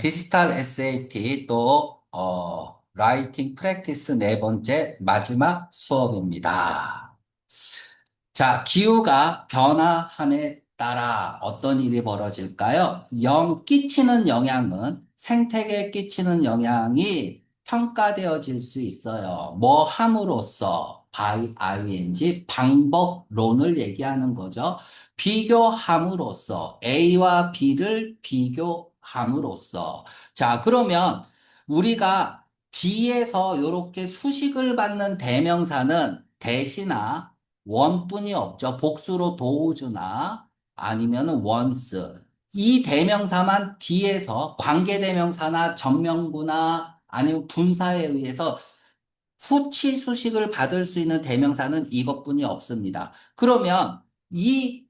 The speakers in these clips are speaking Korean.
디지털 SAT 또, 라이팅 프랙티스 네 번째 마지막 수업입니다. 자, 기후가 변화함에 따라 어떤 일이 벌어질까요? 끼치는 영향은 생태계에 끼치는 영향이 평가되어질 수 있어요. 뭐 함으로써 by ing 방법론을 얘기하는 거죠. 비교함으로써 A와 B를 비교함으로써 자, 그러면 우리가 B에서 이렇게 수식을 받는 대명사는 대시나 원뿐이 없죠. 복수로 도우주나 아니면은 once. 이 대명사만 뒤에서 관계대명사나 정명구나 아니면 분사에 의해서 후치 수식을 받을 수 있는 대명사는 이것뿐이 없습니다. 그러면 이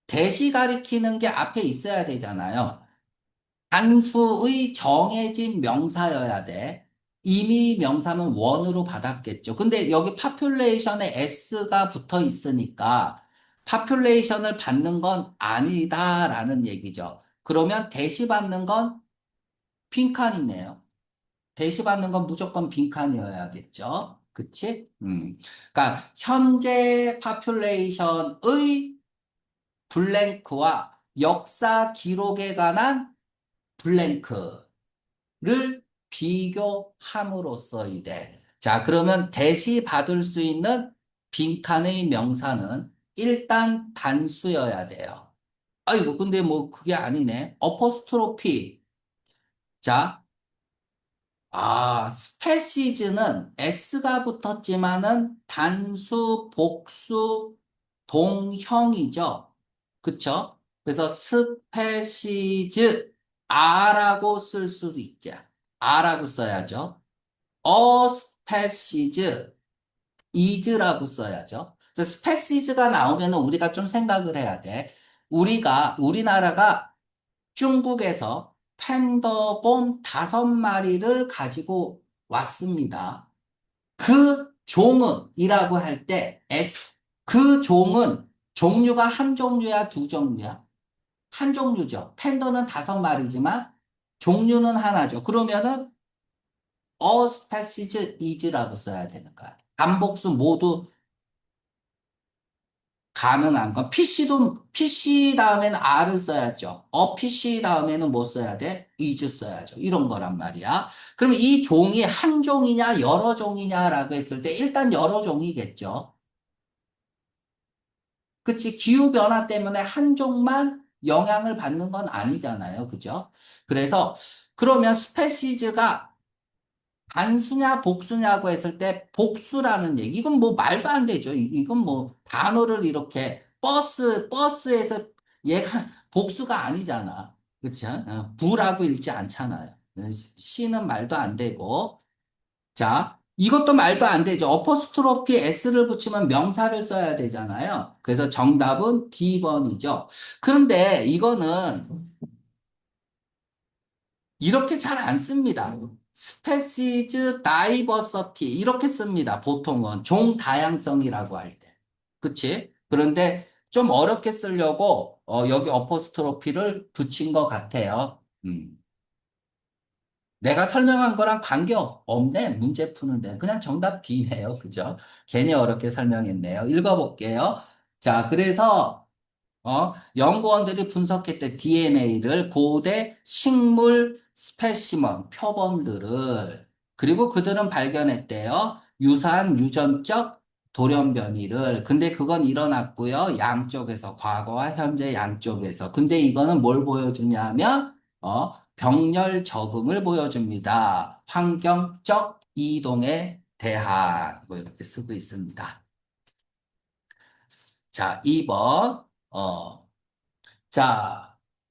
대시 가리키는 게 앞에 있어야 되잖아요. 단수의 정해진 명사여야 돼. 이미 명사면 원으로 받았겠죠. 근데 여기 population에 s가 붙어 있으니까 population을 받는 건 아니다라는 얘기죠. 그러면 대시받는 건 빈칸이네요. 대시받는 건 무조건 빈칸이어야겠죠. 그치? 그러니까 현재 population의 블랭크와 역사 기록에 관한 블랭크 를 비교함으로써이 돼. 자, 그러면 대시 받을 수 있는 빈칸의 명사는 일단 단수여야 돼요. 아이고, 근데 뭐 그게 아니네. 어퍼스트로피. 자, 스페시즈는 S가 붙었지만은 단수, 복수, 동형이죠. 그쵸? 그래서 스페시즈, 아라고 쓸 수도 있죠. 아라고 써야죠. 스페시즈, is라고 써야죠. 그래서 스페시즈가 나오면 우리가 좀 생각을 해야 돼. 우리나라가 중국에서 팬더곤 5마리를 가지고 왔습니다. 그 종은이라고 할 때 그 종은 종류가 한 종류야, 두 종류야? 한 종류죠. 팬더는 5마리지만 종류는 하나죠. 그러면은 all species is라고 써야 되는 거야. 단복수 모두 가능한 건 PC 다음에는 R을 써야죠. PC 다음에는 뭐 써야 돼? is 써야죠. 이런 거란 말이야. 그럼 이 종이 한 종이냐 여러 종이냐라고 했을 때 일단 여러 종이겠죠. 그치? 기후변화 때문에 한 종만 영향을 받는 건 아니잖아요. 그죠? 그래서 그러면 스페시즈가 단수냐 복수냐고 했을 때 복수라는 얘기. 이건 뭐 말도 안 되죠. 이건 뭐 단어를 이렇게 버스에서 얘가 복수가 아니잖아. 그쵸? 부라고 읽지 않잖아요. 시는 말도 안 되고. 자, 이것도 말도 안 되죠. 어퍼스트로피 s를 붙이면 명사를 써야 되잖아요. 그래서 정답은 D번이죠. 그런데 이거는 이렇게 잘 안 씁니다. 스페시즈 다이버서티 이렇게 씁니다. 보통은 종 다양성이라고 할 때. 그치? 그런데 좀 어렵게 쓰려고 여기 어포스트로피를 붙인 것 같아요. 내가 설명한 거랑 관계 없네. 문제 푸는데. 그냥 정답 B네요. 그죠? 괜히 어렵게 설명했네요. 읽어볼게요. 자, 그래서 연구원들이 분석했대 DNA를 고대 식물 스페시먼 표본들을 그리고 그들은 발견했대요. 유사한 유전적 돌연변이를 근데 그건 일어났고요. 양쪽에서 과거와 현재 양쪽에서 근데 이거는 뭘 보여주냐면 병렬 적응을 보여줍니다. 환경적 이동에 대한 뭐 이렇게 쓰고 있습니다. 자, 2번 자,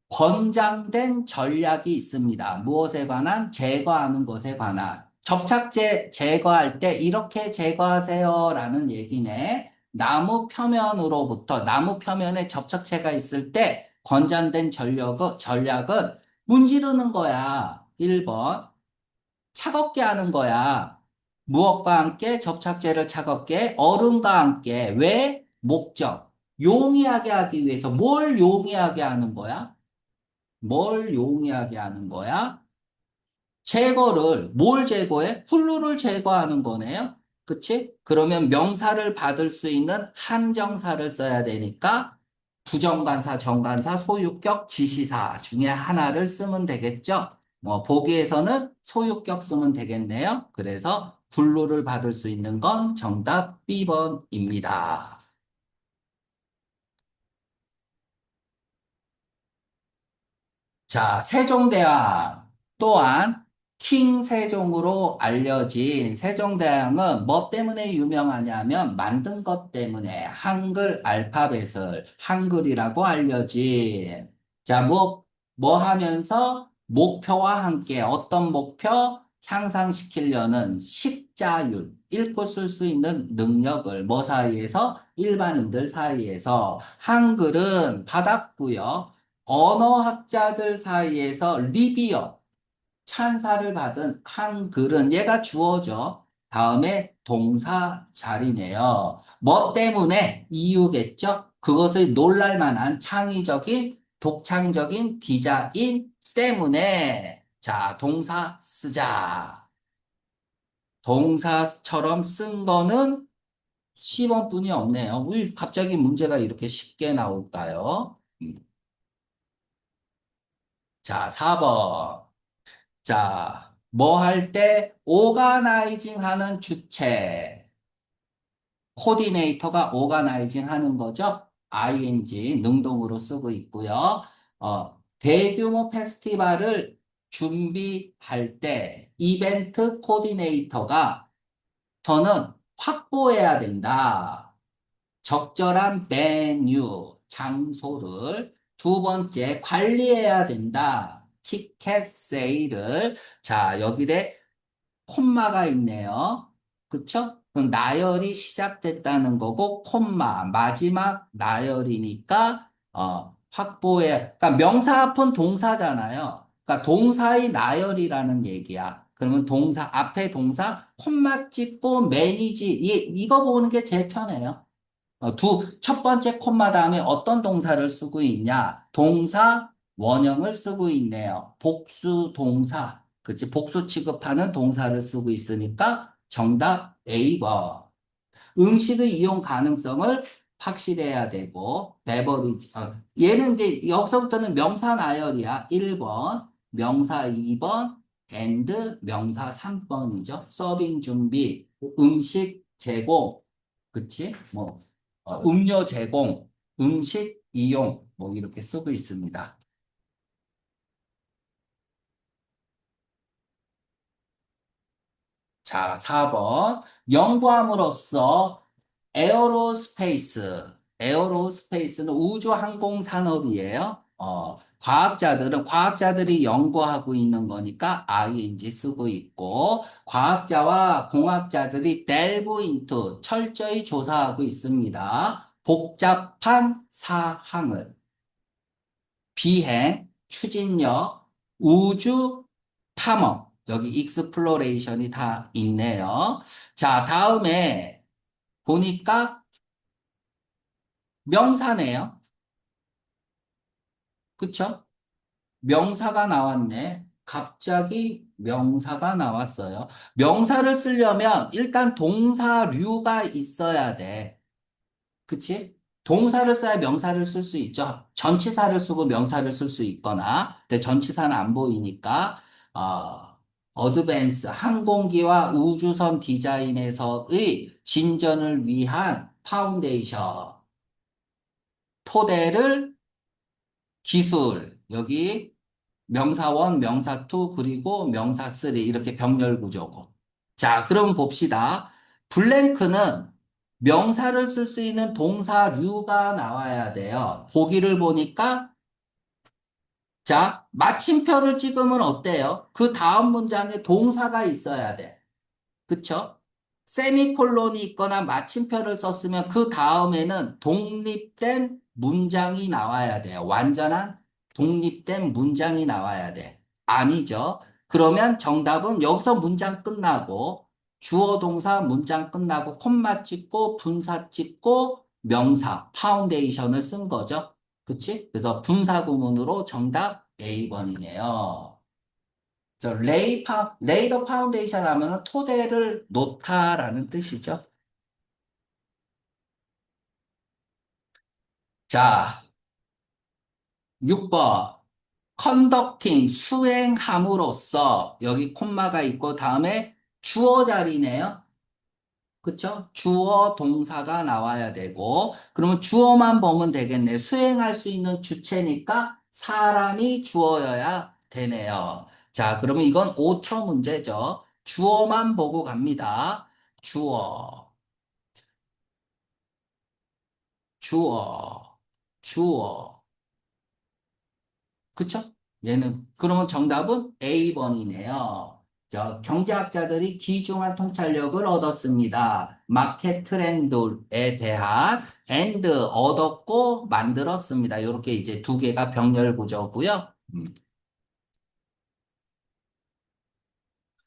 권장된 전략이 있습니다. 무엇에 관한? 제거하는 것에 관한. 접착제 제거할 때 이렇게 제거하세요라는 얘기네. 나무 표면에 접착제가 있을 때 권장된 전략은 문지르는 거야. 1번. 차갑게 하는 거야. 무엇과 함께 접착제를 차갑게 얼음과 함께 왜? 목적. 용이하게 하기 위해서 뭘 용이하게 하는 거야? 뭘 용이하게 하는 거야? 제거를, 뭘 제거해? 훌루를 제거하는 거네요. 그치? 그러면 명사를 받을 수 있는 한정사를 써야 되니까 부정관사, 정관사, 소유격, 지시사 중에 하나를 쓰면 되겠죠? 보기에서는 소유격 쓰면 되겠네요. 그래서 훌루를 받을 수 있는 건 정답 B번입니다. 자, 세종대왕 또한 킹 세종으로 알려진 세종대왕은 뭐 때문에 유명하냐면 만든 것 때문에 한글 알파벳을 한글이라고 알려진 자, 뭐 하면서 목표와 함께 어떤 목표? 향상시키려는 식자율, 읽고 쓸 수 있는 능력을 뭐 사이에서? 일반인들 사이에서 한글은 받았고요. 언어학자들 사이에서 리비어, 찬사를 받은 한글은 얘가 주어죠. 다음에 동사 자리네요. 뭐 때문에? 이유겠죠? 그것을 놀랄 만한 창의적인, 독창적인 디자인 때문에. 자, 동사 쓰자. 동사처럼 쓴 거는 10원뿐이 없네요. 왜 갑자기 문제가 이렇게 쉽게 나올까요? 자, 4번. 자, 뭐 할 때 오가나이징 하는 주체. 코디네이터가 오가나이징 하는 거죠. ing 능동으로 쓰고 있고요. 대규모 페스티벌을 준비할 때 이벤트 코디네이터가 더는 확보해야 된다. 적절한 메뉴, 장소를 두 번째 관리해야 된다. 티켓 세일을 자, 여기에 콤마가 있네요. 그쵸? 그럼 나열이 시작됐다는 거고 콤마 마지막 나열이니까 확보해 그러니까 명사 앞은 동사잖아요. 그러니까 동사의 나열이라는 얘기야. 그러면 동사 앞에 동사 콤마 찍고 매니지 이거 보는 게 제일 편해요. 첫 번째 콤마 다음에 어떤 동사를 쓰고 있냐? 동사 원형을 쓰고 있네요. 복수 동사. 그치? 복수 취급하는 동사를 쓰고 있으니까 정답 A번. 음식의 이용 가능성을 확실해야 되고, 베버리지, 얘는 이제 여기서부터는 명사 나열이야. 1번, 명사 2번, and 명사 3번이죠. 서빙 준비, 음식 제공, 그치? 음료 제공, 음식 이용, 이렇게 쓰고 있습니다. 자, 4번. 연구함으로써 에어로스페이스는 우주항공 산업이에요. 과학자들이 연구하고 있는 거니까 ing 쓰고 있고, 과학자와 공학자들이 delve into 철저히 조사하고 있습니다. 복잡한 사항을. 비행, 추진력, 우주 탐험. 여기 익스플로레이션이 다 있네요. 자, 다음에 보니까 명사네요. 그쵸? 명사가 나왔네. 갑자기 명사가 나왔어요. 명사를 쓰려면 일단 동사류가 있어야 돼. 그치? 동사를 써야 명사를 쓸 수 있죠. 전치사를 쓰고 명사를 쓸 수 있거나, 근데 전치사는 안 보이니까, 어드밴스, 항공기와 우주선 디자인에서의 진전을 위한 파운데이션, 토대를 기술, 여기 명사 1, 명사 2, 그리고 명사 3, 이렇게 병렬 구조고. 자, 그럼 봅시다. 블랭크는 명사를 쓸 수 있는 동사류가 나와야 돼요. 보기를 보니까, 자, 마침표를 찍으면 어때요? 그 다음 문장에 동사가 있어야 돼. 그쵸? 세미콜론이 있거나 마침표를 썼으면 그 다음에는 독립된 문장이 나와야 돼요. 완전한 독립된 문장이 나와야 돼. 아니죠. 그러면 정답은 여기서 문장 끝나고 주어 동사 문장 끝나고 콤마 찍고 분사 찍고 명사 파운데이션을 쓴 거죠. 그치? 그래서 분사 구문으로 정답 A번이네요. 레이더 파운데이션 하면은 토대를 놓다라는 뜻이죠. 자, 6번. 컨덕팅, 수행함으로써, 여기 콤마가 있고, 다음에 주어 자리네요. 그쵸? 주어 동사가 나와야 되고, 그러면 주어만 보면 되겠네. 수행할 수 있는 주체니까 사람이 주어여야 되네요. 자, 그러면 이건 5초 문제죠. 주어만 보고 갑니다. 주어, 주어, 주어. 그쵸? 그러면 정답은 A번이네요. 경제학자들이 귀중한 통찰력을 얻었습니다. 마켓 트렌드에 대한 얻었고 만들었습니다. 이렇게 이제 두 개가 병렬 구조고요. 음.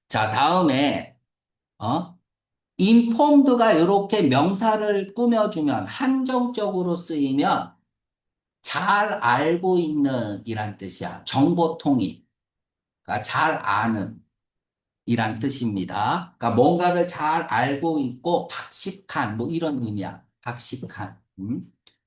자, 다음에 어? informed가 이렇게 명사를 꾸며주면 한정적으로 쓰이면 잘 알고 있는 이란 뜻이야. 정보통이. 그러니까 잘 아는. 이란 뜻입니다. 그러니까 뭔가를 잘 알고 있고 박식한 뭐 이런 의미야. 박식한.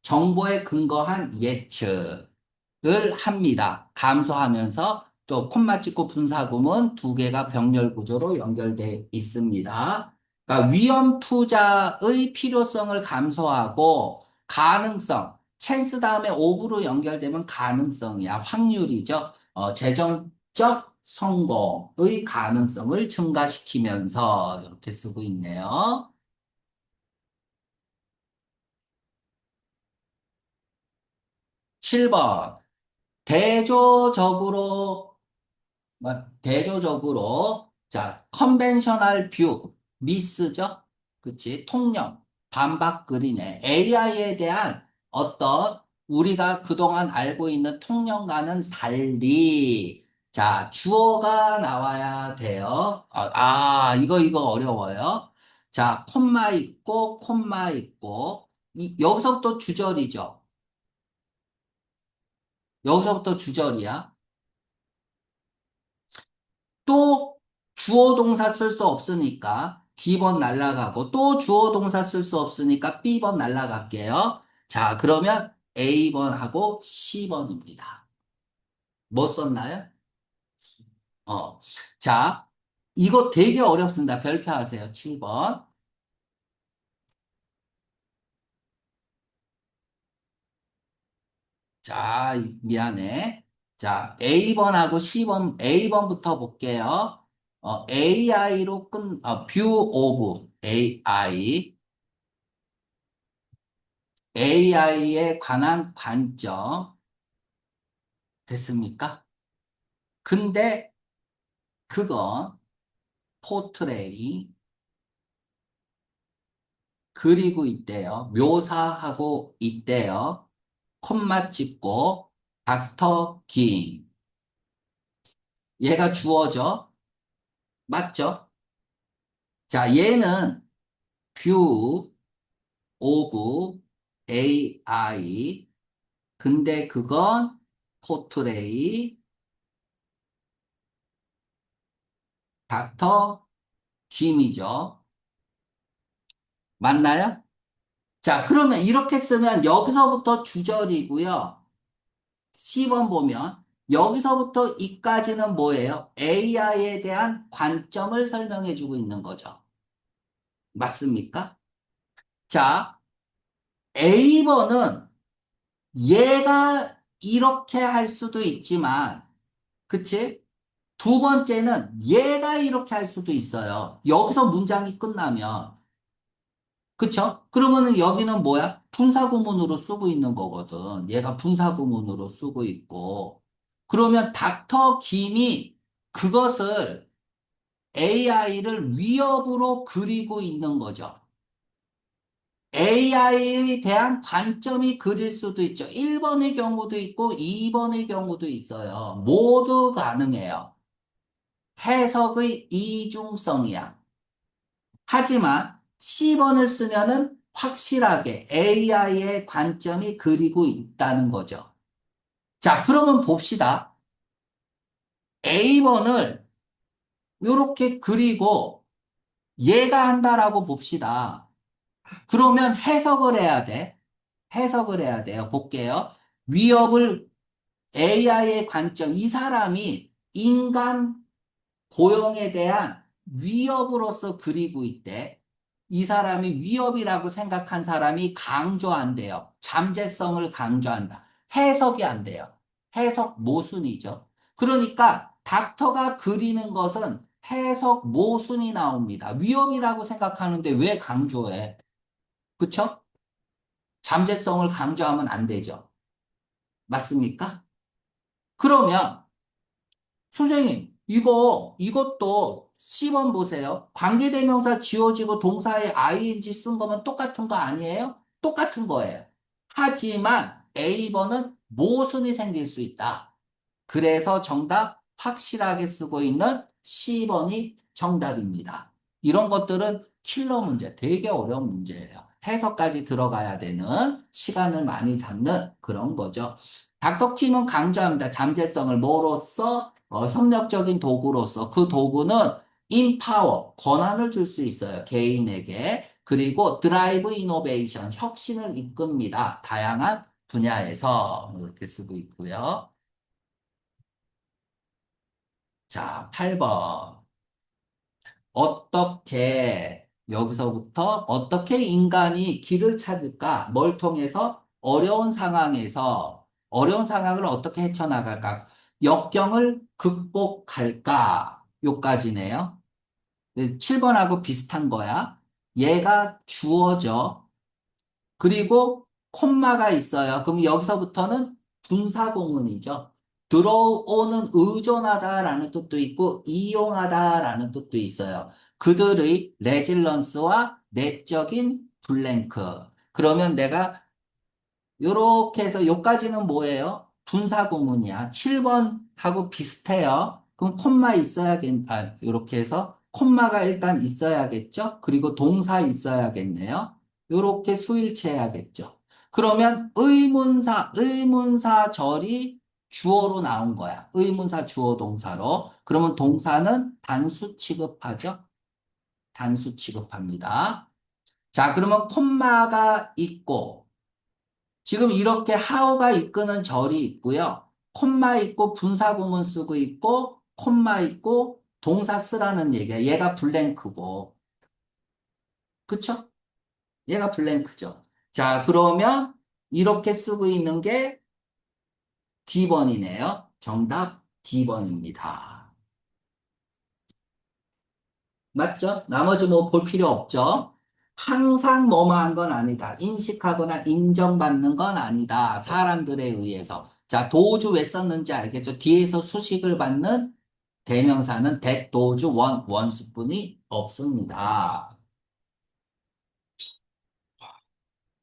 정보에 근거한 예측을 합니다. 감소하면서 또 콤마 찍고 분사구문 두 개가 병렬 구조로 연결돼 있습니다. 그러니까 위험 투자의 필요성을 감소하고 가능성, 찬스 다음에 오브로 연결되면 가능성이야. 확률이죠. 재정적 성공의 가능성을 증가시키면서 이렇게 쓰고 있네요. 7번. 대조적으로 컨벤셔널 뷰, 미스죠? 그치? 통념, 반박글이네. AI에 대한 어떤 우리가 그동안 알고 있는 통념과는 달리, 자, 주어가 나와야 돼요. 이거 어려워요. 자, 콤마 있고, 여기서부터 주절이죠. 여기서부터 주절이야. 또 주어 동사 쓸 수 없으니까 D번 날라가고 또 주어 동사 쓸 수 없으니까 B번 날라갈게요. 자, 그러면 A번하고 C번입니다. 뭐 썼나요? 어. 자, 이거 되게 어렵습니다. 별표하세요. 7번. 자, 미안해. 자, A번하고 A번부터 볼게요. AI로 view of AI에 관한 관점 됐습니까? 근데 그건 포트레이 그리고 있대요. 묘사하고 있대요. 콤마 찍고 닥터 김 얘가 주어져. 맞죠? 자, 얘는 뷰 오브 AI 근데 그건 포트레이 닥터 김이죠. 맞나요? 자, 그러면 이렇게 쓰면 여기서부터 주절이고요. 10번 보면 여기서부터 이까지는 뭐예요? AI에 대한 관점을 설명해 주고 있는 거죠. 맞습니까? 자, A번은 얘가 이렇게 할 수도 있지만, 그치? 두 번째는 얘가 이렇게 할 수도 있어요. 여기서 문장이 끝나면. 그쵸? 그러면은 여기는 뭐야? 분사구문으로 쓰고 있는 거거든. 얘가 분사구문으로 쓰고 있고. 그러면 닥터 김이 그것을 AI를 위협으로 그리고 있는 거죠. AI에 대한 관점이 그릴 수도 있죠. 1번의 경우도 있고 2번의 경우도 있어요. 모두 가능해요. 해석의 이중성이야. 하지만 C번을 쓰면은 확실하게 AI의 관점이 그리고 있다는 거죠. 자, 그러면 봅시다. A번을 이렇게 그리고 얘가 한다라고 봅시다. 그러면 해석을 해야 돼. 해석을 해야 돼요. 볼게요. 위협을 AI의 관점, 이 사람이 인간 고용에 대한 위협으로서 그리고 있대. 이 사람이 위협이라고 생각한 사람이 강조한대요. 잠재성을 강조한다. 해석이 안 돼요. 해석 모순이죠. 그러니까 닥터가 그리는 것은 해석 모순이 나옵니다. 위협이라고 생각하는데 왜 강조해? 그쵸? 잠재성을 강조하면 안 되죠. 맞습니까? 그러면 선생님, 이것도 C번 보세요. 관계대명사 지워지고 동사에 ing 쓴 거면 똑같은 거 아니에요? 똑같은 거예요. 하지만 A번은 모순이 생길 수 있다. 그래서 정답 확실하게 쓰고 있는 C번이 정답입니다. 이런 것들은 킬러 문제, 되게 어려운 문제예요. 해석까지 들어가야 되는 시간을 많이 잡는 그런 거죠. 닥터킴은 강조합니다. 잠재성을 뭐로써? 협력적인 도구로서 그 도구는 인파워, 권한을 줄 수 있어요. 개인에게. 그리고 드라이브 이노베이션, 혁신을 이끕니다. 다양한 분야에서 이렇게 쓰고 있고요. 자, 8번. 여기서부터 어떻게 인간이 길을 찾을까? 뭘 통해서? 어려운 상황을 어떻게 헤쳐나갈까? 역경을 극복할까? 요까지네요. 7번하고 비슷한 거야. 얘가 주어져. 그리고 콤마가 있어요. 그럼 여기서부터는 분사구문이죠. 들어오는 의존하다라는 뜻도 있고 이용하다라는 뜻도 있어요. 그들의 레질런스와 내적인 블랭크. 그러면 내가 요렇게 해서 요까지는 뭐예요? 분사구문이야. 7번하고 비슷해요. 그럼 콤마 요렇게 해서 콤마가 일단 있어야겠죠? 그리고 동사 있어야겠네요. 요렇게 수일치 해야겠죠. 그러면 의문사절이 주어로 나온 거야. 의문사 주어 동사로. 그러면 동사는 단수 취급하죠? 단수 취급합니다. 자, 그러면 콤마가 있고, 지금 이렇게 how가 이끄는 절이 있고요. 콤마 있고 분사구문 쓰고 있고 콤마 있고 동사 쓰라는 얘기야. 얘가 블랭크고. 그쵸? 얘가 블랭크죠. 자, 그러면 이렇게 쓰고 있는 게 D번이네요. 정답 D번입니다. 맞죠? 나머지 뭐 볼 필요 없죠? 항상 뭐뭐한 건 아니다. 인식하거나 인정받는 건 아니다. 사람들에 의해서. 자, 도주 왜 썼는지 알겠죠? 뒤에서 수식을 받는 대명사는 도주 원수뿐이 없습니다.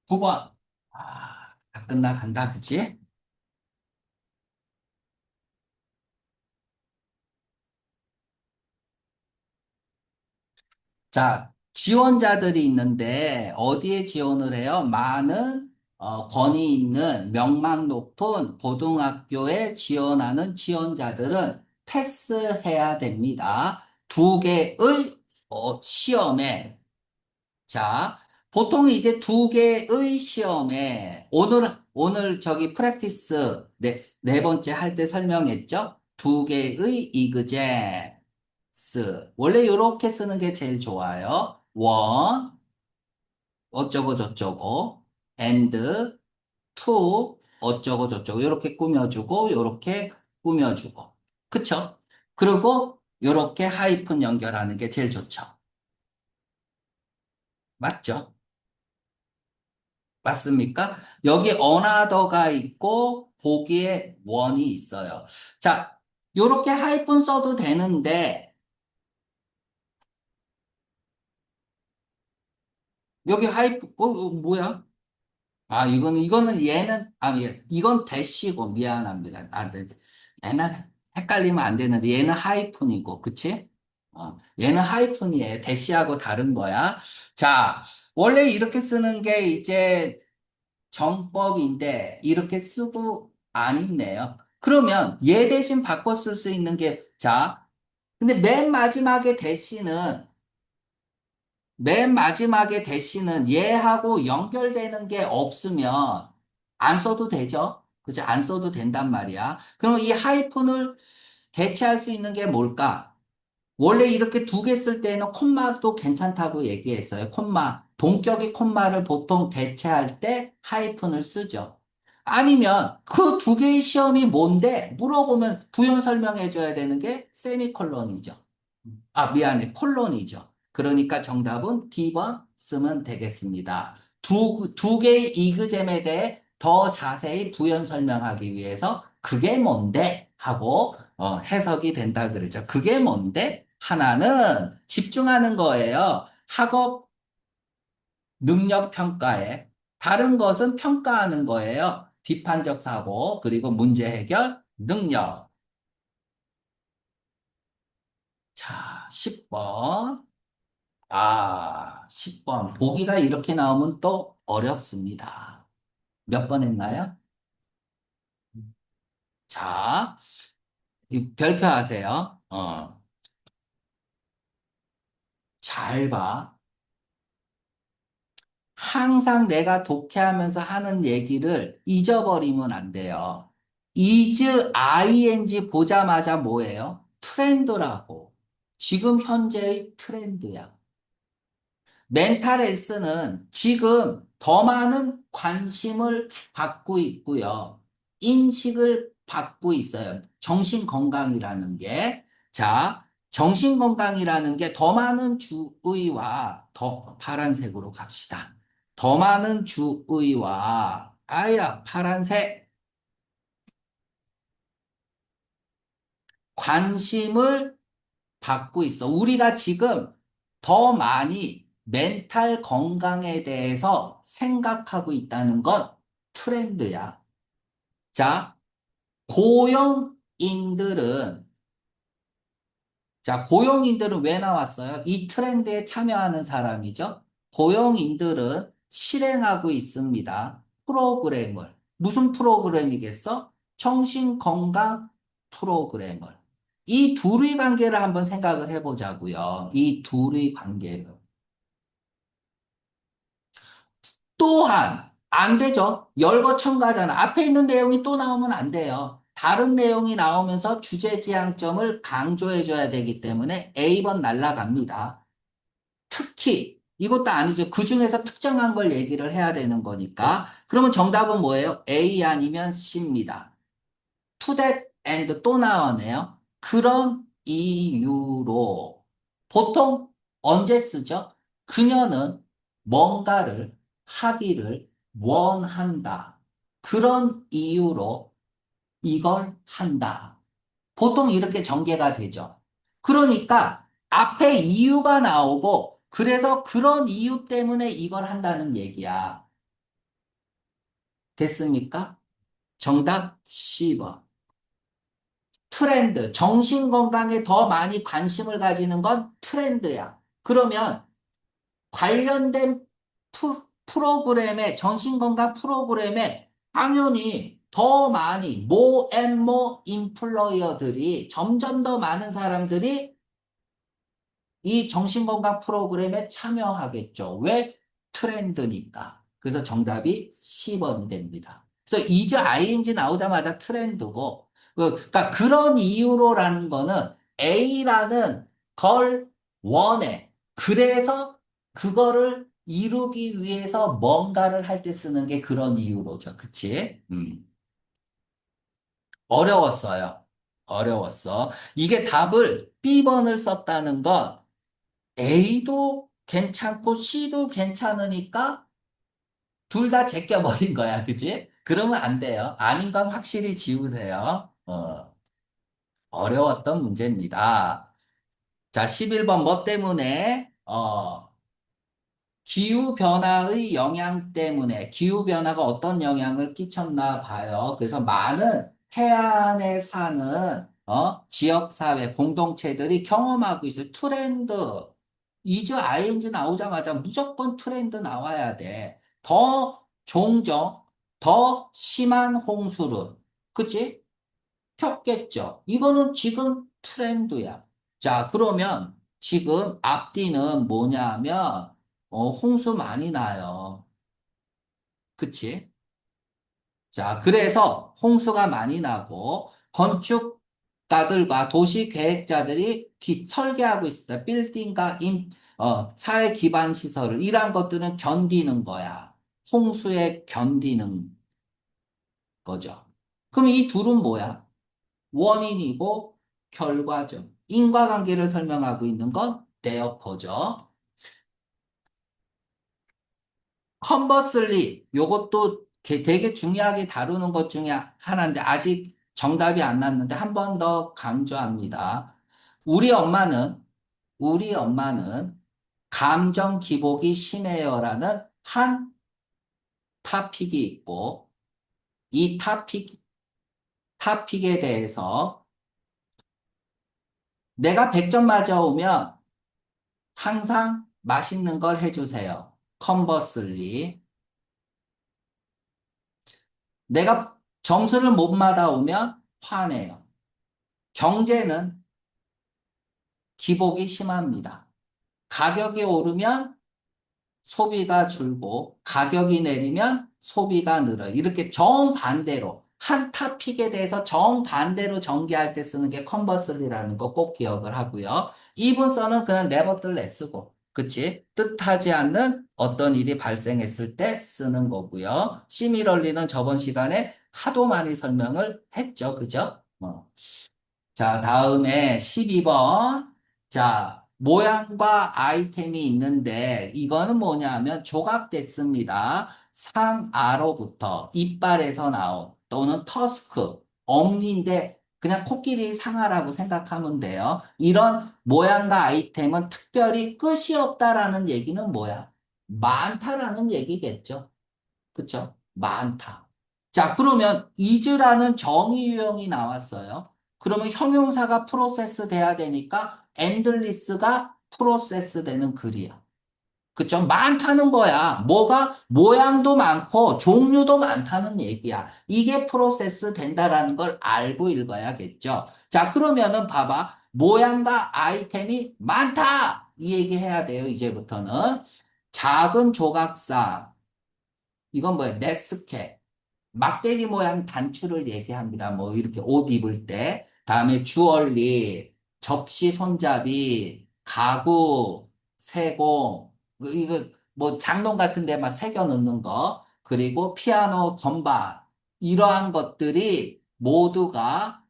9번. 다 끝나간다, 그치? 자, 지원자들이 있는데 어디에 지원을 해요? 많은 권위 있는 명망 높은 고등학교에 지원하는 지원자들은 패스해야 됩니다. 두 개의 시험에 자, 보통 이제 두 개의 시험에 오늘 저기 프랙티스 네 번째 할 때 설명했죠? 두 개의 이그제스. 원래 이렇게 쓰는 게 제일 좋아요. 원, 어쩌고 저쩌고, and, two, 어쩌고 저쩌고. 이렇게 꾸며주고, 이렇게 꾸며주고. 그쵸? 그리고 이렇게 하이픈 연결하는 게 제일 좋죠. 맞죠? 맞습니까? 여기 어나더가 있고 보기에 원이 있어요. 자, 요렇게 하이픈 써도 되는데 여기 하이픈 뭐야? 이거는 얘는 이건 대시고 미안합니다. 얘는 헷갈리면 안 되는데 얘는 하이픈이고 그치? 얘는 하이픈이에요. 대시하고 다른 거야. 자, 원래 이렇게 쓰는 게 이제 정법인데 이렇게 쓰고 안 있네요. 그러면 얘 대신 바꿔 쓸 수 있는 게, 자, 근데 맨 마지막에 대시는 얘하고 연결되는 게 없으면 안 써도 되죠? 그죠? 안 써도 된단 말이야. 그럼 이 하이픈을 대체할 수 있는 게 뭘까? 원래 이렇게 두 개 쓸 때는 콤마도 괜찮다고 얘기했어요. 콤마. 동격의 콤마를 보통 대체할 때 하이픈을 쓰죠. 아니면 그 두 개의 시험이 뭔데? 물어보면 부연 설명해 줘야 되는 게 세미콜론이죠. 아, 미안해. 콜론이죠. 그러니까 정답은 D번 쓰면 되겠습니다. 두 개의 이그잼에 대해 더 자세히 부연 설명하기 위해서 그게 뭔데? 하고 해석이 된다 그러죠. 그게 뭔데? 하나는 집중하는 거예요. 학업 능력 평가에. 다른 것은 평가하는 거예요. 비판적 사고, 그리고 문제 해결 능력. 자, 10번. 10번. 보기가 이렇게 나오면 또 어렵습니다. 몇 번 했나요? 자, 별표하세요. 잘 봐. 항상 내가 독해하면서 하는 얘기를 잊어버리면 안 돼요. is, ing 보자마자 뭐예요? 트렌드라고. 지금 현재의 트렌드야. 멘탈 헬스는 지금 더 많은 관심을 받고 있고요. 인식을 받고 있어요. 정신 건강이라는 게. 자, 정신 건강이라는 게 더 많은 주의와 더 파란색으로 갑시다. 더 많은 주의와 파란색 관심을 받고 있어. 우리가 지금 더 많이 멘탈 건강에 대해서 생각하고 있다는 건 트렌드야. 자, 고용인들은, 고용인들은 왜 나왔어요? 이 트렌드에 참여하는 사람이죠. 고용인들은 실행하고 있습니다. 프로그램을. 무슨 프로그램이겠어? 정신건강 프로그램을. 이 둘의 관계를 한번 생각을 해보자고요. 이 둘의 관계를. 또한 안 되죠. 열거첨가잖아. 앞에 있는 내용이 또 나오면 안 돼요. 다른 내용이 나오면서 주제지향점을 강조해줘야 되기 때문에 A번 날라갑니다. 특히 이것도 아니죠. 그중에서 특정한 걸 얘기를 해야 되는 거니까. 그러면 정답은 뭐예요? A 아니면 C입니다. to that and 또 나오네요. 그런 이유로 보통 언제 쓰죠? 그녀는 뭔가를 하기를 원한다. 그런 이유로 이걸 한다. 보통 이렇게 전개가 되죠. 그러니까 앞에 이유가 나오고 그래서 그런 이유 때문에 이걸 한다는 얘기야. 됐습니까? 정답 C번. 트렌드, 정신 건강에 더 많이 관심을 가지는 건 트렌드야. 그러면 관련된 프로그램에, 정신건강 프로그램에 당연히 더 많이, more and more employer들이, 점점 더 많은 사람들이 이 정신건강 프로그램에 참여하겠죠. 왜? 트렌드니까. 그래서 정답이 10번이 됩니다. 그래서 is, ing 나오자마자 트렌드고, 그러니까 그런 이유로라는 거는 A라는 걸 원해. 그래서 그거를 이루기 위해서 뭔가를 할 때 쓰는 게 그런 이유로죠. 그치? 어려웠어요. 어려웠어. 이게 답을 B번을 썼다는 건 A도 괜찮고 C도 괜찮으니까 둘 다 제껴버린 거야. 그지? 그러면 안 돼요. 아닌 건 확실히 지우세요. 어려웠던 문제입니다. 자, 11번 뭐 때문에? 기후변화의 영향 때문에 기후변화가 어떤 영향을 끼쳤나 봐요. 그래서 많은 해안에 사는 지역사회, 공동체들이 경험하고 있어요. 트렌드. 이즈 ing 나오자마자 무조건 트렌드 나와야 돼. 더 종종, 더 심한 홍수를. 그치? 켰겠죠. 이거는 지금 트렌드야. 자, 그러면 지금 앞뒤는 뭐냐 하면, 홍수 많이 나요. 그치? 자, 그래서 홍수가 많이 나고, 건축가들과 도시 계획자들이 설계하고 있습니다. 빌딩과 사회 기반 시설을, 이러한 것들은 견디는 거야. 홍수에 견디는 거죠. 그럼 이 둘은 뭐야? 원인이고 결과죠. 인과관계를 설명하고 있는 건 데어퍼죠. 컨버슬리, 요것도 되게 중요하게 다루는 것 중에 하나인데 아직 정답이 안 났는데 한 번 더 강조합니다. 우리 엄마는, 우리 엄마는 감정 기복이 심해요라는 한 타픽이 있고 이 타픽에 대해서 내가 100점 맞아오면 항상 맛있는 걸 해주세요. 컨버슬리. 내가 점수를 못 받아오면 화내요. 경제는 기복이 심합니다. 가격이 오르면 소비가 줄고 가격이 내리면 소비가 늘어요. 이렇게 정반대로 한 타픽에 대해서 정반대로 전개할 때 쓰는 게 컨버슬리라는 거 꼭 기억을 하고요. 이분서는 그냥 nevertheless 쓰고 그치? 뜻하지 않는 어떤 일이 발생했을 때 쓰는 거고요. 시미럴리는 저번 시간에 하도 많이 설명을 했죠. 그죠? 자, 다음에 12번. 자, 모양과 아이템이 있는데, 이거는 뭐냐 하면 조각됐습니다. 상아로부터 이빨에서 나온, 또는 터스크, 엄니인데, 그냥 코끼리 상아라고 생각하면 돼요. 이런 모양과 아이템은 특별히 끝이 없다라는 얘기는 뭐야? 많다라는 얘기겠죠. 그쵸? 많다. 자, 그러면 is라는 정의 유형이 나왔어요. 그러면 형용사가 프로세스 돼야 되니까 endless가 프로세스 되는 글이야. 그쵸? 많다는 거야. 뭐가 모양도 많고 종류도 많다는 얘기야. 이게 프로세스 된다라는 걸 알고 읽어야겠죠. 자, 그러면은 봐봐. 모양과 아이템이 많다! 이 얘기 해야 돼요, 이제부터는. 작은 조각상. 이건 뭐야? 네스케. 막대기 모양 단추를 얘기합니다. 뭐 이렇게 옷 입을 때. 다음에 주얼리, 접시 손잡이, 가구, 세공, 이거 뭐 장롱 같은 데 막 새겨 넣는 거. 그리고 피아노, 건반. 이러한 것들이 모두가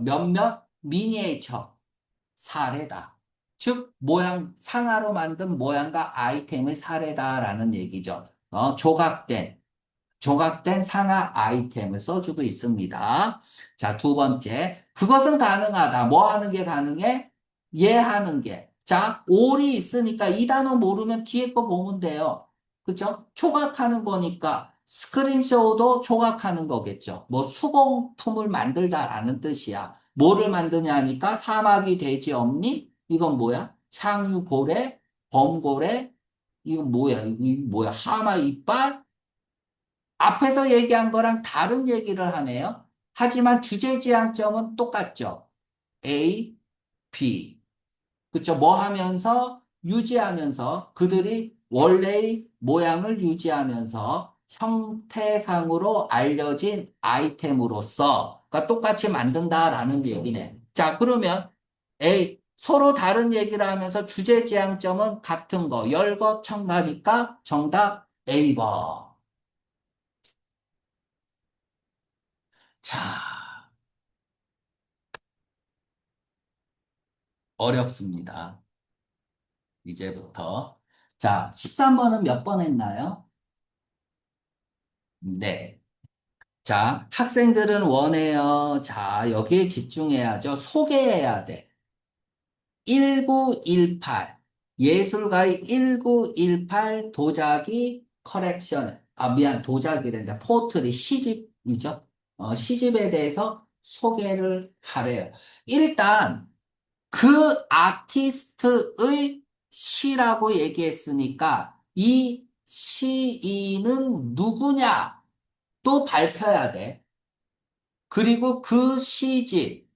몇몇 미니에이처 사례다. 즉, 상하로 만든 모양과 아이템의 사례다라는 얘기죠. 조각된 상하 아이템을 써주고 있습니다. 자, 두 번째. 그것은 가능하다. 뭐 하는 게 가능해? 예하는 게. 자, 올이 있으니까 이 단어 모르면 뒤에 거 보면 돼요. 그죠? 조각하는 거니까 스크린쇼도 조각하는 거겠죠. 뭐 수공품을 만들다라는 뜻이야. 뭐를 만드냐 하니까 사마귀 돼지 없니? 이건 뭐야? 향유고래, 범고래, 이건 뭐야? 이거 뭐야? 하마 이빨? 앞에서 얘기한 거랑 다른 얘기를 하네요. 하지만 주제 지향점은 똑같죠. A, B. 그쵸? 뭐 하면서? 유지하면서 그들이 원래의 모양을 유지하면서 형태상으로 알려진 아이템으로서 그러니까 똑같이 만든다라는 얘기네. 자, 그러면 A, 서로 다른 얘기를 하면서 주제 지향점은 같은 거, 열거청가니까 정답 A번. 자, 어렵습니다. 이제부터. 자, 13번은 몇 번 했나요? 네. 자, 학생들은 원해요. 자, 여기에 집중해야죠. 소개해야 돼. 1918. 예술가의 1918 도자기 커렉션. 아, 미안. 도자기랜다. 포트리 시집이죠. 시집에 대해서 소개를 하래요. 일단, 그 아티스트의 시라고 얘기했으니까 이 시인은 누구냐 또 밝혀야 돼. 그리고 그 시집,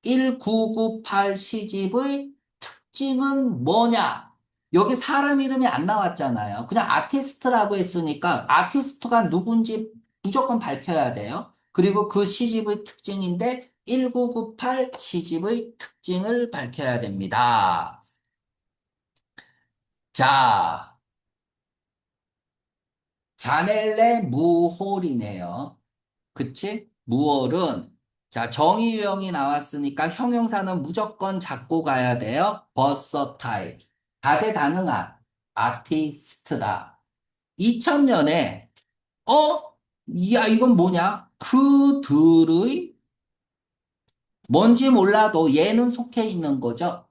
1998 시집의 특징은 뭐냐? 여기 사람 이름이 안 나왔잖아요. 그냥 아티스트라고 했으니까 아티스트가 누군지 무조건 밝혀야 돼요. 그리고 그 시집의 특징인데 1998 시집의 특징을 밝혀야 됩니다. 자, 자넬레 무홀이네요. 그치? 무얼은 자 정의 유형이 나왔으니까 형용사는 무조건 잡고 가야 돼요. 버서타일 다재다능한 아티스트다. 2000년에 야 이건 뭐냐? 그들의 뭔지 몰라도 얘는 속해 있는 거죠.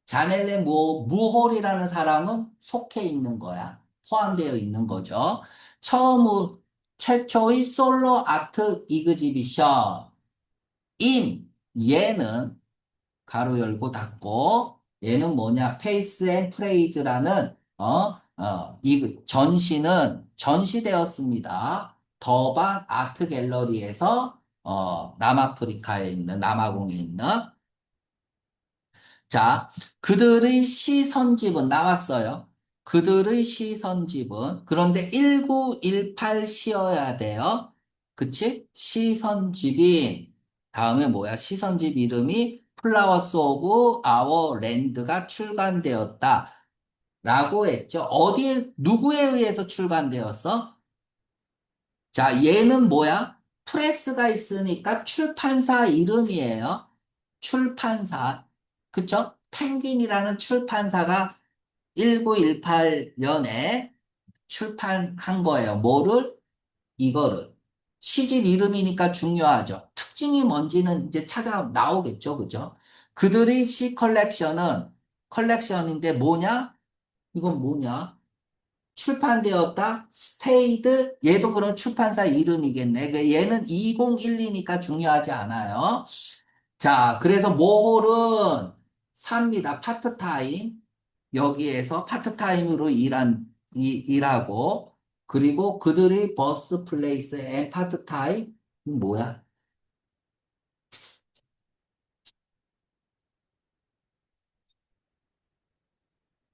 자넬레 무홀이라는 사람은 속해 있는 거야. 포함되어 있는 거죠. 처음 최초의 솔로 아트 이그지비션 인 얘는 가로 열고 닫고 얘는 뭐냐 페이스 앤 프레이즈라는 이 전시는 전시되었습니다. 더반 아트 갤러리에서 남아프리카에 있는 남아공에 있는 자, 그들의 시선집은 나왔어요. 그들의 시선집은 그런데 1918 시여야 돼요. 그치? 시선집인 다음에 뭐야? 시선집 이름이 플라워스 오브 아워 랜드가 출간되었다. 라고 했죠. 어디에 누구에 의해서 출간되었어? 자, 얘는 뭐야? 프레스가 있으니까 출판사 이름이에요. 출판사. 그쵸? 펭귄이라는 출판사가 1918년에 출판한 거예요. 뭐를? 이거를. 시집 이름이니까 중요하죠. 특징이 뭔지는 이제 찾아 나오겠죠. 그죠? 그들의 시 컬렉션인데 뭐냐? 이건 뭐냐? 출판되었다. 스테이드 얘도 그런 출판사 이름이겠네. 얘는 2012니까 중요하지 않아요. 자, 그래서 모홀은 삽니다. 파트타임. 여기에서 파트타임으로 일하고 그리고 그들의 버스 플레이스 앤 파트타임 뭐야?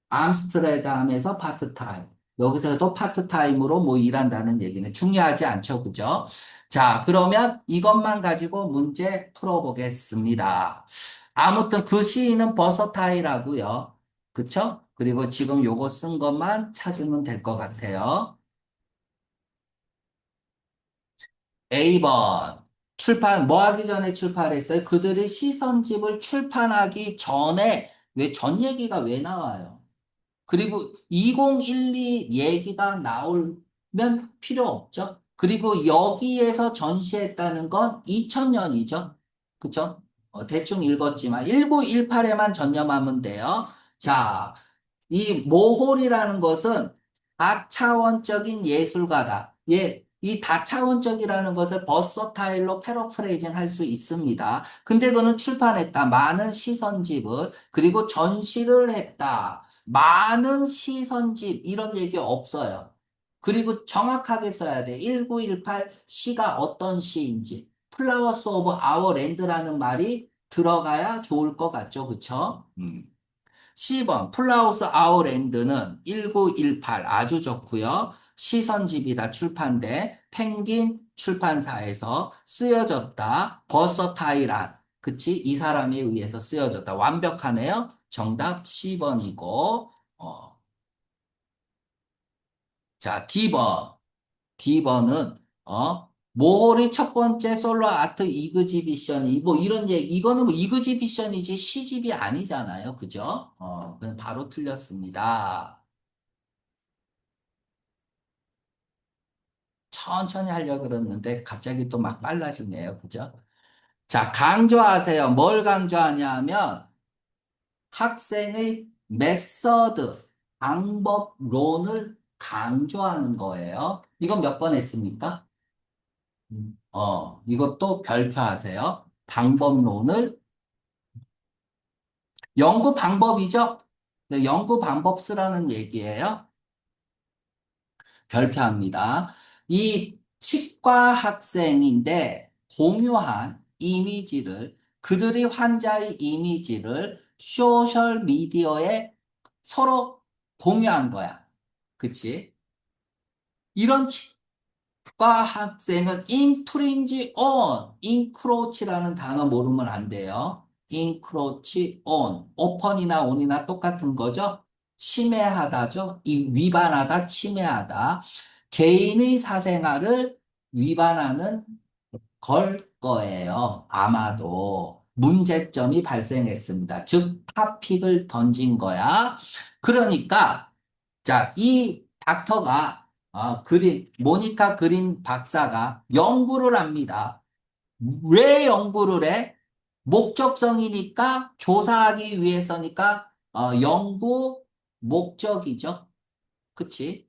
암스트레담에서 파트타임. 여기서도 파트타임으로 뭐 일한다는 얘기는 중요하지 않죠. 그죠? 자, 그러면 이것만 가지고 문제 풀어보겠습니다. 아무튼 그 시인은 버서타일하고요. 그쵸? 그리고 지금 요거 쓴 것만 찾으면 될 것 같아요. A번. 뭐 하기 전에 출판했어요? 그들의 시선집을 출판하기 전에 왜 전 얘기가 왜 나와요? 그리고 2012 얘기가 나오면 필요 없죠. 그리고 여기에서 전시했다는 건 2000년이죠. 그죠? 대충 읽었지만 1918에만 전념하면 돼요. 자, 이 모홀이라는 것은 다차원적인 예술가다. 예, 이 다차원적이라는 것을 버서타일로 패러프레이징 할 수 있습니다. 근데 그는 출판했다. 많은 시선집을 그리고 전시를 했다. 많은 시선집 이런 얘기 없어요. 그리고 정확하게 써야 돼. 1918 시가 어떤 시인지. 플라워스 오브 아워 랜드라는 말이 들어가야 좋을 것 같죠. 그쵸? 10번 플라우스 아우랜드는 1918 아주 좋고요. 시선집이다 출판돼 펭귄 출판사에서 쓰여졌다. 버서타이란 그치? 이 사람에 의해서 쓰여졌다. 완벽하네요. 정답 10번이고 자 D번 D번은 모홀이 첫 번째 솔로 아트 이그지비션이 뭐 이런 얘기 이거는 뭐 이그지비션이지 시집이 아니잖아요. 그죠? 그건 바로 틀렸습니다. 천천히 하려고 그랬는데 갑자기 또 막 빨라지네요. 그죠? 자, 강조하세요. 뭘 강조하냐면 학생의 메서드, 방법론을 강조하는 거예요. 이건 몇 번 했습니까? 이것도 별표하세요. 방법론을 연구 방법이죠? 네, 연구 방법 쓰라는 얘기예요. 별표합니다. 이 치과 학생인데 공유한 이미지를, 그들이 환자의 이미지를 소셜 미디어에 서로 공유한 거야. 그치? 이런 과 학생은 infringe on, encroach라는 단어 모르면 안 돼요. encroach on, open이나 on이나 똑같은 거죠. 침해하다죠. 이 위반하다, 침해하다. 개인의 사생활을 위반하는 걸 거예요. 아마도 문제점이 발생했습니다. 즉, 타픽을 던진 거야. 그러니까 자, 이 닥터가 모니카 그린 박사가 연구를 합니다. 왜 연구를 해? 목적성이니까 조사하기 위해서니까 연구 목적이죠. 그치?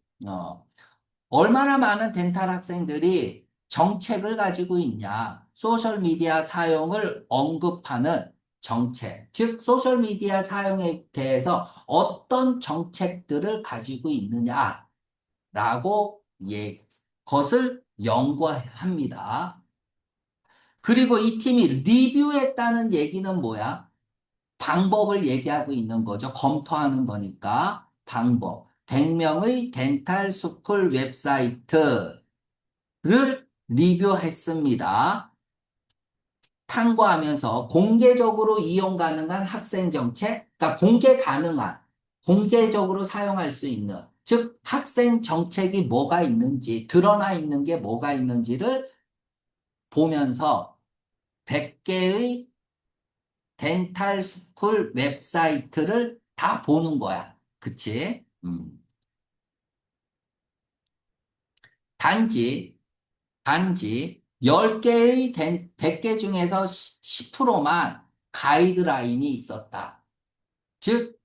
얼마나 많은 덴탈 학생들이 정책을 가지고 있냐. 소셜미디어 사용을 언급하는 정책. 즉, 소셜미디어 사용에 대해서 어떤 정책들을 가지고 있느냐라고 것을 연구합니다. 그리고 이 팀이 리뷰했다는 얘기는 뭐야? 방법을 얘기하고 있는 거죠. 검토하는 거니까. 방법. 100명의 덴탈 스쿨 웹사이트를 리뷰했습니다. 탐구하면서 공개적으로 이용 가능한 학생 정책, 그러니까 공개적으로 사용할 수 있는, 즉 학생 정책이 뭐가 있는지, 드러나 있는 게 뭐가 있는지를 보면서 100개의 덴탈 스쿨 웹사이트를 다 보는 거야. 그치? 단지, 단지 10개의 100개 중에서 10%만 가이드라인이 있었다. 즉,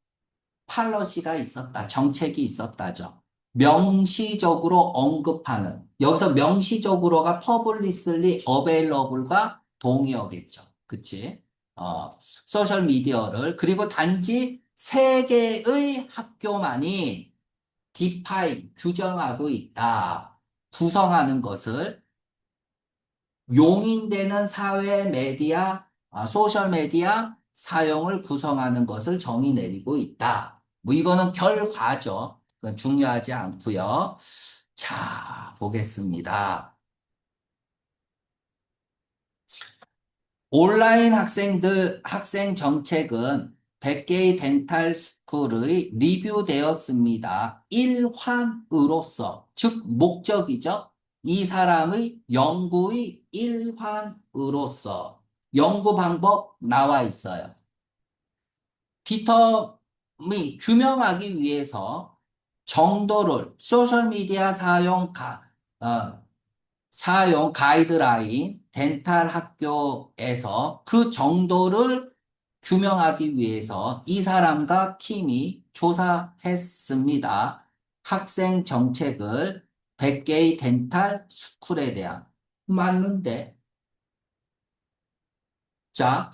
팔러시가 있었다. 정책이 있었다죠. 명시적으로 언급하는. 여기서 명시적으로가 퍼블리슬리 어베일러블과 동의어겠죠. 그치? 소셜 미디어를. 그리고 단지 3개의 학교만이 디파인, 규정하고 있다. 구성하는 것을 용인되는 사회 메디어, 소셜 메디어 사용을 구성하는 것을 정의 내리고 있다. 뭐 이거는 결과죠. 그건 중요하지 않고요. 자, 보겠습니다. 온라인 학생 정책은 100개의 덴탈 스쿨의 리뷰되었습니다. 일환으로서, 즉, 목적이죠. 이 사람의 연구의 일환으로서 연구 방법 나와 있어요. 디터민 규명하기 위해서 정도를 소셜미디어 사용 가이드라인 덴탈 학교에서 그 정도를 규명하기 위해서 이 사람과 팀이 조사했습니다. 학생 정책을 100개의 덴탈 스쿨에 대한. 맞는데. 자,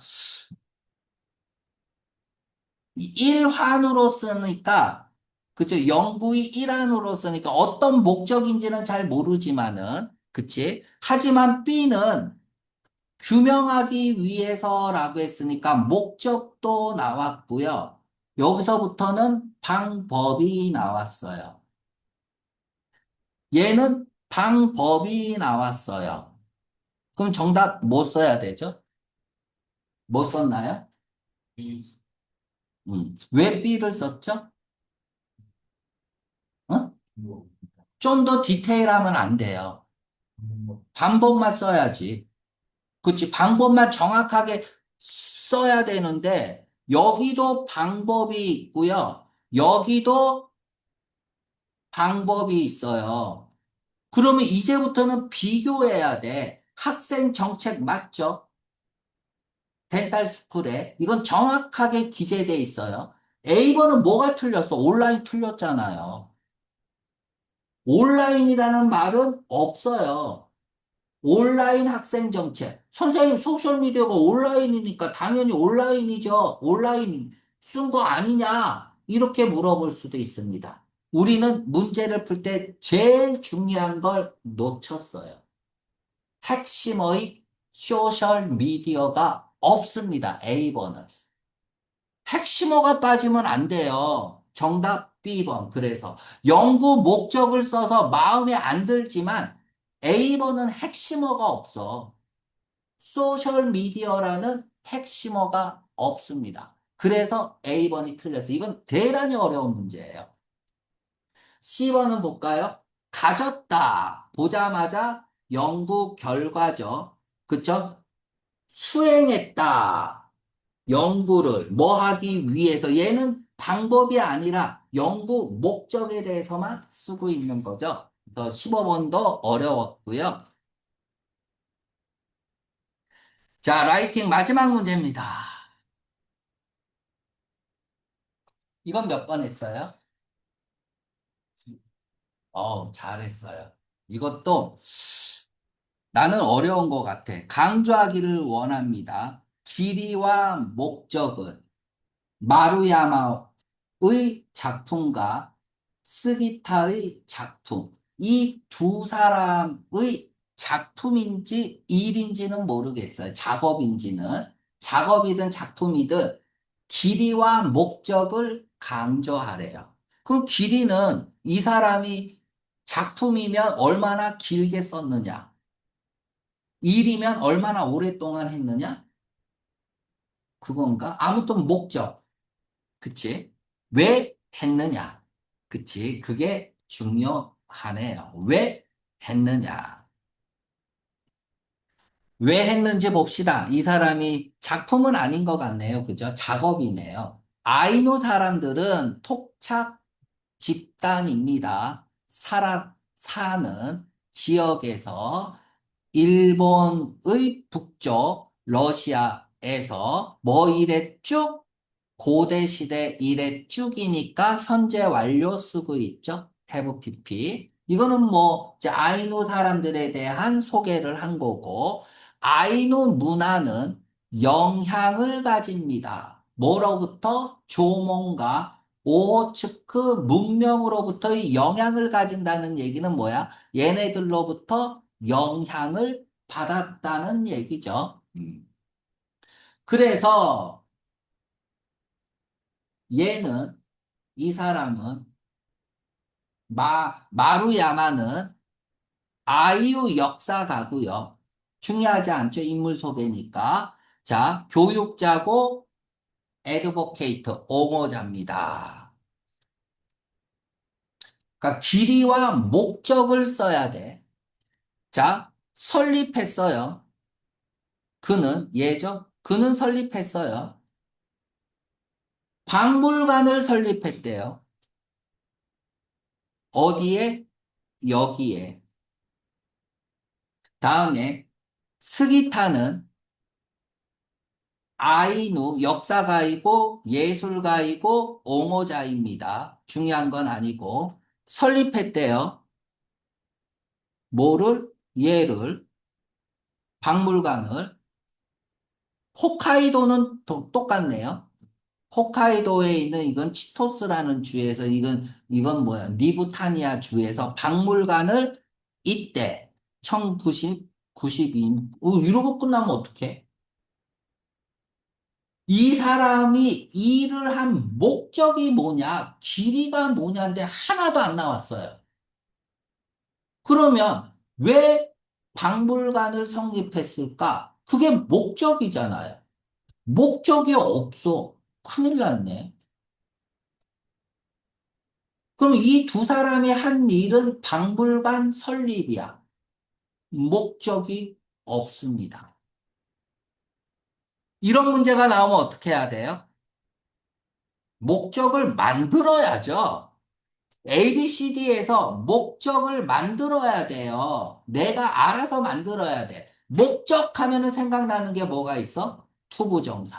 일환으로 쓰니까, 그쵸? 연구의 일환으로 쓰니까 어떤 목적인지는 잘 모르지만은, 그치? 하지만 B는 규명하기 위해서라고 했으니까 목적도 나왔고요. 여기서부터는 방법이 나왔어요. 얘는 방법이 나왔어요. 그럼 정답 뭐 써야 되죠? 뭐 썼나요? 왜 B를 썼죠? 어? 좀 더 디테일하면 안 돼요. 방법만 써야지. 그치? 방법만 정확하게 써야 되는데, 여기도 방법이 있고요. 여기도 방법이 있어요. 그러면 이제부터는 비교해야 돼. 학생 정책 맞죠? 덴탈 스쿨에. 이건 정확하게 기재돼 있어요. A번은 뭐가 틀렸어? 온라인 틀렸잖아요. 온라인이라는 말은 없어요. 온라인 학생 정책. 선생님, 소셜미디어가 온라인이니까 당연히 온라인이죠. 온라인 쓴 거 아니냐? 이렇게 물어볼 수도 있습니다. 우리는 문제를 풀 때 제일 중요한 걸 놓쳤어요. 핵심의 소셜 미디어가 없습니다. A번은. 핵심어가 빠지면 안 돼요. 정답 B번. 그래서 연구 목적을 써서 마음에 안 들지만 A번은 핵심어가 없어. 소셜 미디어라는 핵심어가 없습니다. 그래서 A번이 틀렸어. 이건 대단히 어려운 문제예요. C번은 볼까요? 가졌다. 보자마자 연구 결과죠. 그쵸? 수행했다. 연구를 뭐 하기 위해서 얘는 방법이 아니라 연구 목적에 대해서만 쓰고 있는 거죠. 그래서 15번도 어려웠고요. 자, 라이팅 마지막 문제입니다. 이건 몇 번 했어요? 잘했어요. 이것도 나는 어려운 것 같아. 강조하기를 원합니다. 길이와 목적은 마루야마의 작품과 스기타의 작품. 이 두 사람의 작품인지 일인지는 모르겠어요. 작업인지는. 작업이든 작품이든 길이와 목적을 강조하래요. 그럼 길이는 이 사람이 작품이면 얼마나 길게 썼느냐? 일이면 얼마나 오랫동안 했느냐? 그건가? 아무튼 목적. 그치? 왜 했느냐? 그치? 그게 중요하네요. 왜 했느냐? 왜 했는지 봅시다. 이 사람이 작품은 아닌 것 같네요. 그죠? 작업이네요. 아이누 사람들은 토착 집단입니다. 사는 지역에서 일본의 북쪽 러시아에서 뭐 이래 쭉 고대 시대 이래 쭉이니까 현재 완료 쓰고 있죠. have pp. 이거는 뭐 이제 아이누 사람들에 대한 소개를 한 거고 아이누 문화는 영향을 가집니다. 뭐로부터? 조mon과 오호츠크 문명으로부터의 영향을 가진다는 얘기는 뭐야? 얘네들로부터 영향을 받았다는 얘기죠. 그래서 얘는 이 사람은 마루야마는 아이유 역사가고요. 중요하지 않죠. 인물 소개니까. 자, 교육자고 애드보케이트 옹호자입니다. 그러니까 길이와 목적을 써야 돼. 자, 설립했어요. 그는 예죠. 그는 설립했어요. 박물관을 설립했대요. 어디에? 여기에. 다음에 스기타는 아이누 역사가이고 예술가이고 옹호자입니다. 중요한 건 아니고 설립했대요. 뭐를? 얘를 박물관을 홋카이도는 똑같네요. 홋카이도에 있는 이건 치토스라는 주에서 이건 뭐야? 니부타니아 주에서 박물관을 이때 1992 이러고 끝나면 어떡해? 이 사람이 일을 한 목적이 뭐냐, 길이가 뭐냐인데 하나도 안 나왔어요. 그러면 왜 박물관을 성립했을까? 그게 목적이잖아요. 목적이 없어. 큰일 났네. 그럼 이 두 사람이 한 일은 박물관 설립이야. 목적이 없습니다. 이런 문제가 나오면 어떻게 해야 돼요? 목적을 만들어야죠. ABCD에서 목적을 만들어야 돼요. 내가 알아서 만들어야 돼. 목적하면은 생각나는 게 뭐가 있어? 투부정사.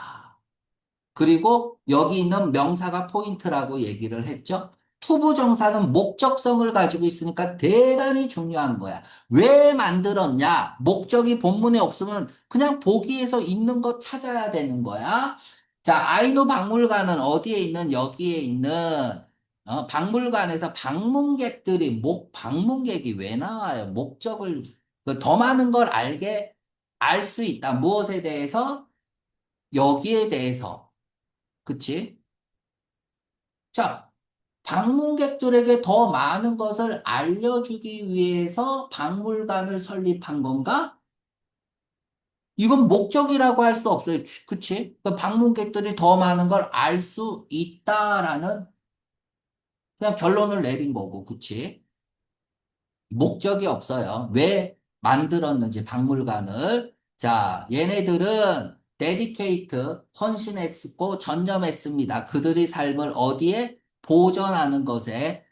그리고 여기 있는 명사가 포인트라고 얘기를 했죠. 투부정사는 목적성을 가지고 있으니까 대단히 중요한 거야. 왜 만들었냐? 목적이 본문에 없으면 그냥 보기에서 있는 거 찾아야 되는 거야. 자, 아이누 박물관은 어디에 있는 여기에 있는 박물관에서 방문객들이 방문객이 왜 나와요? 목적을 더 많은 걸 알게 알 수 있다. 무엇에 대해서? 여기에 대해서. 그치? 자, 방문객들에게 더 많은 것을 알려주기 위해서 박물관을 설립한 건가? 이건 목적이라고 할 수 없어요. 그치? 그 방문객들이 더 많은 걸 알 수 있다라는 그냥 결론을 내린 거고, 그치? 목적이 없어요. 왜 만들었는지 박물관을. 자, 얘네들은 데디케이트, 헌신했고 전념했습니다. 그들의 삶을 어디에? 보존하는 것에,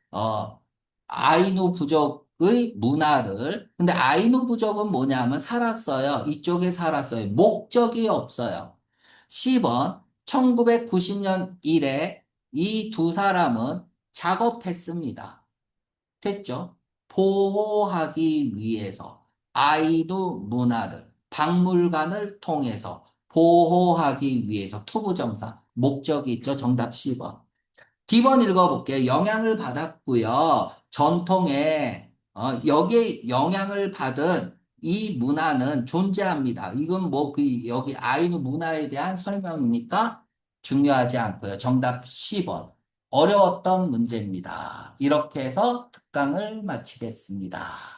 아이누 부족의 문화를. 근데 아이누 부족은 뭐냐면 살았어요. 이쪽에 살았어요. 목적이 없어요. 10번, 1990년 이래 이 두 사람은 작업했습니다. 됐죠? 보호하기 위해서 아이누 문화를 박물관을 통해서 보호하기 위해서 투부정사 목적이 있죠. 정답 10번. D번 읽어볼게요. 영향을 받았고요. 전통에 여기에 영향을 받은 이 문화는 존재합니다. 이건 뭐 그 여기 아이누 문화에 대한 설명이니까 중요하지 않고요. 정답 10번. 어려웠던 문제입니다. 이렇게 해서 특강을 마치겠습니다.